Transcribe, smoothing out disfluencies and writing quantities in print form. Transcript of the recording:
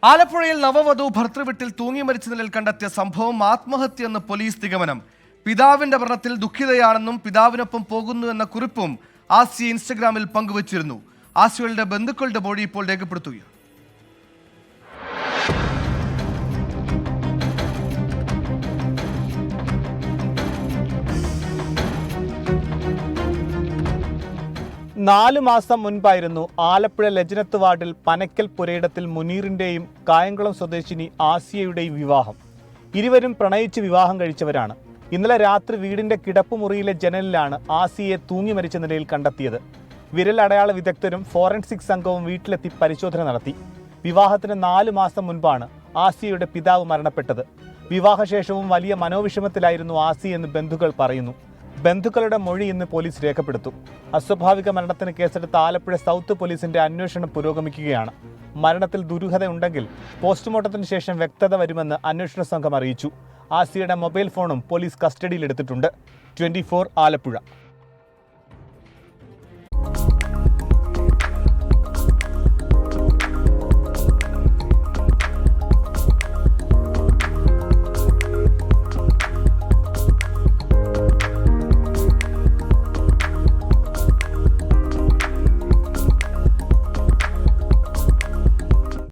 ആലപ്പുഴയിൽ നവവധു ഭർത്തൃവീട്ടിൽ തൂങ്ങി മരിച്ച നിലയിൽ കണ്ടെത്തിയ സംഭവം ആത്മഹത്യയെന്ന് പോലീസ് നിഗമനം. പിതാവിന്റെ മരണത്തിൽ ദുഃഖിതയാണെന്നും പിതാവിനൊപ്പം പോകുന്നു എന്ന കുറിപ്പും ആസിയ ഇൻസ്റ്റഗ്രാമിൽ പങ്കുവച്ചിരുന്നു. ആസിയയുടെ ബന്ധുക്കളുടെ മൊഴി ഇപ്പോൾ രേഖപ്പെടുത്തുകയാണ്. നാലു മാസം മുൻപായിരുന്നു ആലപ്പുഴ ലജ്നത്ത് വാർഡിൽ പനക്കൽ പുരയിടത്തിൽ മുനീറിന്റെയും കായംകുളം സ്വദേശിനി ആസിയയുടെയും വിവാഹം. ഇരുവരും പ്രണയിച്ച് വിവാഹം കഴിച്ചവരാണ്. ഇന്നലെ രാത്രി വീടിന്റെ കിടപ്പുമുറിയിലെ ജനലിലാണ് ആസിയയെ തൂങ്ങി മരിച്ച നിലയിൽ കണ്ടെത്തിയത്. വിരലടയാള വിദഗ്ധരും ഫോറൻസിക് സംഘവും വീട്ടിലെത്തി പരിശോധന നടത്തി. വിവാഹത്തിന് 4 മാസം മുൻപാണ് ആസിയയുടെ പിതാവ് മരണപ്പെട്ടത്. വിവാഹശേഷവും വലിയ മനോവിഷമത്തിലായിരുന്നു ആസിയ എന്ന് ബന്ധുക്കൾ പറയുന്നു. ബന്ധുക്കളുടെ മൊഴി ഇന്ന് പോലീസ് രേഖപ്പെടുത്തും. അസ്വാഭാവിക മരണത്തിന് കേസെടുത്ത ആലപ്പുഴ സൗത്ത് പോലീസിന്റെ അന്വേഷണം പുരോഗമിക്കുകയാണ്. മരണത്തിൽ ദുരൂഹതയുണ്ടെങ്കിൽ പോസ്റ്റ്മോർട്ടത്തിന് ശേഷം വ്യക്തത വരുമെന്ന് അന്വേഷണ സംഘം അറിയിച്ചു. ആസിയയുടെ മൊബൈൽ ഫോണും പോലീസ് കസ്റ്റഡിയിലെടുത്തിട്ടുണ്ട്. 24 ആലപ്പുഴ.